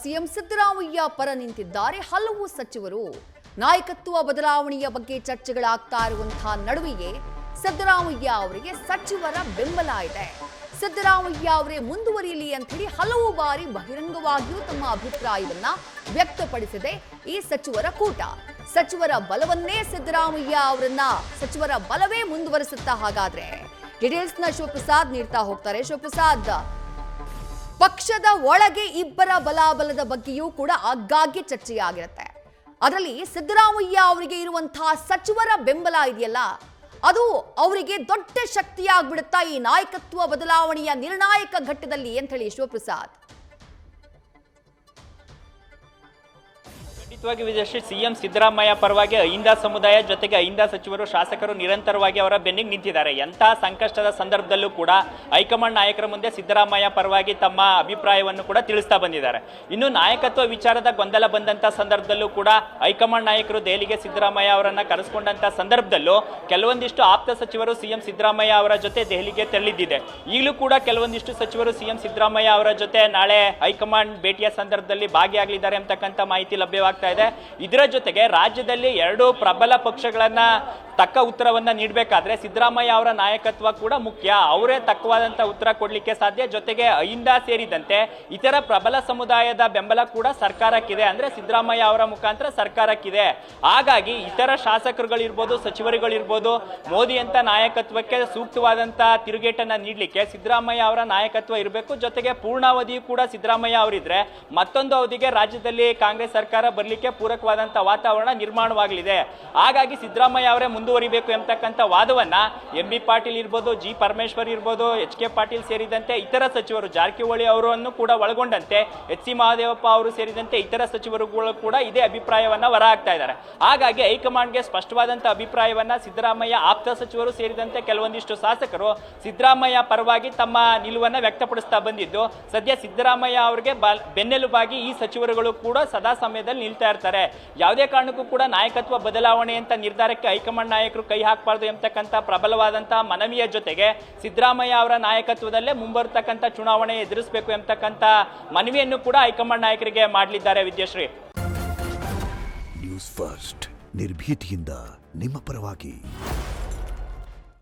CM Siddaramaiah ಪರ ನಿಂತಿದ್ದಾರೆ ಹಲವು ಸಚಿವರು. ನಾಯಕತ್ವ ಬದಲಾವಣೆಯ ಬಗ್ಗೆ ಚರ್ಚೆಗಳಾಗ್ತಾ ಇರುವಂತಹ ನಡುವೆಯೇ ಸಿದ್ದರಾಮಯ್ಯ ಅವರಿಗೆ ಸಚಿವರ ಬೆಂಬಲ ಇದೆ. ಸಿದ್ದರಾಮಯ್ಯ ಅವರೇ ಮುಂದುವರಿಯಲಿ ಅಂತ ಹೇಳಿ ಹಲವು ಬಾರಿ ಬಹಿರಂಗವಾಗಿಯೂ ತಮ್ಮ ಅಭಿಪ್ರಾಯವನ್ನ ವ್ಯಕ್ತಪಡಿಸಿದೆ ಈ ಸಚಿವರ ಕೂಟ. ಸಚಿವರ ಬಲವನ್ನೇ ಸಿದ್ದರಾಮಯ್ಯ ಅವರನ್ನ ಸಚಿವರ ಬಲವೇ ಮುಂದುವರಿಸುತ್ತಾ ಹಾಗಾದ್ರೆ ಡೀಟೇಲ್ಸ್ ನ ಶಿವಪ್ರಸಾದ್ ನೀಡ್ತಾ ಹೋಗ್ತಾರೆ. ಶಿವಪ್ರಸಾದ್, ಪಕ್ಷದ ಒಳಗೆ ಇಬ್ಬರ ಬಲಾಬಲದ ಬಗ್ಗೆಯೂ ಕೂಡ ಆಗಾಗ್ಗೆ ಚರ್ಚೆಯಾಗಿರುತ್ತೆ. ಅದರಲ್ಲಿ ಸಿದ್ದರಾಮಯ್ಯ ಅವರಿಗೆ ಇರುವಂತಹ ಸಚಿವರ ಬೆಂಬಲ ಇದೆಯಲ್ಲ, ಅದು ಅವರಿಗೆ ದೊಡ್ಡ ಶಕ್ತಿಯಾಗ್ಬಿಡುತ್ತಾ ಈ ನಾಯಕತ್ವ ಬದಲಾವಣೆಯ ನಿರ್ಣಾಯಕ ಘಟ್ಟದಲ್ಲಿ ಅಂತ ಹೇಳಿ ಶಿವಪ್ರಸಾದ್. ಖಂಡಿತವಾಗಿ ವಿಜಯಶ್ರೀ, ಸಿಎಂ ಸಿದ್ದರಾಮಯ್ಯ ಪರವಾಗಿ ಅಹಿಂದ ಸಮುದಾಯ ಜೊತೆಗೆ ಅಹಿಂದ ಸಚಿವರು ಶಾಸಕರು ನಿರಂತರವಾಗಿ ಅವರ ಬೆನ್ನಿಗೆ ನಿಂತಿದ್ದಾರೆ. ಎಂತಹ ಸಂಕಷ್ಟದ ಸಂದರ್ಭದಲ್ಲೂ ಕೂಡ ಹೈಕಮಾಂಡ್ ನಾಯಕರ ಮುಂದೆ ಸಿದ್ದರಾಮಯ್ಯ ಪರವಾಗಿ ತಮ್ಮ ಅಭಿಪ್ರಾಯವನ್ನು ಕೂಡ ತಿಳಿಸ್ತಾ ಬಂದಿದ್ದಾರೆ. ಇನ್ನು ನಾಯಕತ್ವ ವಿಚಾರದ ಗೊಂದಲ ಬಂದಂತ ಸಂದರ್ಭದಲ್ಲೂ ಕೂಡ ಹೈಕಮಾಂಡ್ ನಾಯಕರು ದೆಹಲಿಗೆ ಸಿದ್ದರಾಮಯ್ಯ ಅವರನ್ನ ಕರೆಸಿಕೊಂಡಂತ ಸಂದರ್ಭದಲ್ಲೂ ಕೆಲವೊಂದಿಷ್ಟು ಆಪ್ತ ಸಚಿವರು ಸಿಎಂ ಸಿದ್ದರಾಮಯ್ಯ ಅವರ ಜೊತೆ ದೆಹಲಿಗೆ ತೆರಳಿದ್ದಿದೆ. ಈಗಲೂ ಕೂಡ ಕೆಲವೊಂದಿಷ್ಟು ಸಚಿವರು ಸಿಎಂ ಸಿದ್ದರಾಮಯ್ಯ ಅವರ ಜೊತೆ ನಾಳೆ ಹೈಕಮಾಂಡ್ ಭೇಟಿಯ ಸಂದರ್ಭದಲ್ಲಿ ಭಾಗಿಯಾಗಲಿದ್ದಾರೆ ಅಂತಕ್ಕಂಥ ಮಾಹಿತಿ ಲಭ್ಯವಾಗ್ತಾ ಇದೆ. ಇದರ ಜೊತೆಗೆ ರಾಜ್ಯದಲ್ಲಿ ಎರಡು ಪ್ರಬಲ ಪಕ್ಷಗಳನ್ನ ತಕ್ಕ ಉತ್ತರವನ್ನ ನೀಡಬೇಕಾದ್ರೆ ಸಿದ್ದರಾಮಯ್ಯ ಅವರ ನಾಯಕತ್ವ ಕೂಡ ಮುಖ್ಯ. ಅವರೇ ತಕ್ಕವಾದಂತ ಉತ್ತರ ಕೊಡ್ಲಿಕ್ಕೆ ಸಾಧ್ಯ. ಜೊತೆಗೆ ಅಹಿಂದ ಸೇರಿದಂತೆ ಇತರ ಪ್ರಬಲ ಸಮುದಾಯದ ಬೆಂಬಲ ಕೂಡ ಸರ್ಕಾರಕ್ಕಿದೆ, ಅಂದ್ರೆ ಸಿದ್ದರಾಮಯ್ಯ ಅವರ ಮುಖಾಂತರ ಸರ್ಕಾರಕ್ಕಿದೆ. ಹಾಗಾಗಿ ಇತರ ಶಾಸಕರುಗಳಿರ್ಬೋದು, ಸಚಿವರುಗಳಿರ್ಬೋದು, ಮೋದಿ ಅಂತ ನಾಯಕತ್ವಕ್ಕೆ ಸೂಕ್ತವಾದಂತ ತಿರುಗೇಟನ್ನ ನೀಡಲಿಕ್ಕೆ ಸಿದ್ದರಾಮಯ್ಯ ಅವರ ನಾಯಕತ್ವ ಇರಬೇಕು. ಜೊತೆಗೆ ಪೂರ್ಣಾವಧಿಯೂ ಕೂಡ ಸಿದ್ದರಾಮಯ್ಯ ಅವರಿದ್ರೆ ಮತ್ತೊಂದು ಅವಧಿಗೆ ರಾಜ್ಯದಲ್ಲಿ ಕಾಂಗ್ರೆಸ್ ಸರ್ಕಾರ ಬರ್ಲಿಕ್ಕೆ ಪೂರಕವಾದಂತ ವಾತಾವರಣ ನಿರ್ಮಾಣವಾಗಲಿದೆ. ಹಾಗಾಗಿ ಸಿದ್ದರಾಮಯ್ಯ ಅವರೇ ಮುಂದುವರಿಬೇಕು ಎಂಬತಕ್ಕಂಥ ವಾದವನ್ನ ಎಂಬಿ ಪಾಟೀಲ್ ಇರ್ಬೋದು, ಜಿ ಪರಮೇಶ್ವರ್ ಇರ್ಬೋದು, ಎಚ್.ಕೆ. ಪಾಟೀಲ್ ಸೇರಿದಂತೆ ಇತರ ಸಚಿವರು, ಜಾರಕಿಹೊಳಿ ಅವರನ್ನು ಕೂಡ ಒಳಗೊಂಡಂತೆ ಎಚ್.ಸಿ. ಮಹದೇವಪ್ಪ ಅವರು ಸೇರಿದಂತೆ ಇತರ ಸಚಿವರುಗಳು ಕೂಡ ಇದೇ ಅಭಿಪ್ರಾಯವನ್ನ ಹೊರ ಹಾಕ್ತಾ ಇದ್ದಾರೆ. ಹಾಗಾಗಿ ಹೈಕಮಾಂಡ್ಗೆ ಸ್ಪಷ್ಟವಾದಂತ ಅಭಿಪ್ರಾಯವನ್ನ ಸಿದ್ದರಾಮಯ್ಯ ಆಪ್ತ ಸಚಿವರು ಸೇರಿದಂತೆ ಕೆಲವೊಂದಿಷ್ಟು ಶಾಸಕರು ಸಿದ್ದರಾಮಯ್ಯ ಪರವಾಗಿ ತಮ್ಮ ನಿಲುವನ್ನ ವ್ಯಕ್ತಪಡಿಸ್ತಾ ಬಂದಿದ್ದು, ಸದ್ಯ ಸಿದ್ದರಾಮಯ್ಯ ಅವರಿಗೆ ಬೆನ್ನೆಲುಬಾಗಿ ಈ ಸಚಿವರುಗಳು ಕೂಡ ಸದಾ ಸಮಯದಲ್ಲಿ ನಿಲ್ತಾ ಇರ್ತಾರೆ. ಯಾವುದೇ ಕಾರಣಕ್ಕೂ ಕೂಡ ನಾಯಕತ್ವ ಬದಲಾವಣೆ ಅಂತ ನಿರ್ಧಾರಕ್ಕೆ ಹೈಕಮಾಂಡ್ ನಾಯಕರು ಕೈ ಹಾಕಬಾರದು ಎಂಬತಕ್ಕಂಥ ಪ್ರಬಲವಾದಂತಹ ಮನವಿಯ ಜೊತೆಗೆ ಸಿದ್ದರಾಮಯ್ಯ ಅವರ ನಾಯಕತ್ವದಲ್ಲೇ ಮುಂಬರ್ತಕ್ಕಂಥ ಚುನಾವಣೆ ಎದುರಿಸಬೇಕು ಎಂಬತಕ್ಕಂಥ ಮನವಿಯನ್ನು ಕೂಡ ಹೈಕಮಾಂಡ್ ನಾಯಕರಿಗೆ ಮಾಡಲಿದ್ದಾರೆ. ವಿದ್ಯಾಶ್ರೀ, ನ್ಯೂಸ್ ಫಸ್ಟ್ ನಿರ್ಭೀತಿಯಿಂದ ನಿಮ್ಮ ಪರವಾಗಿ.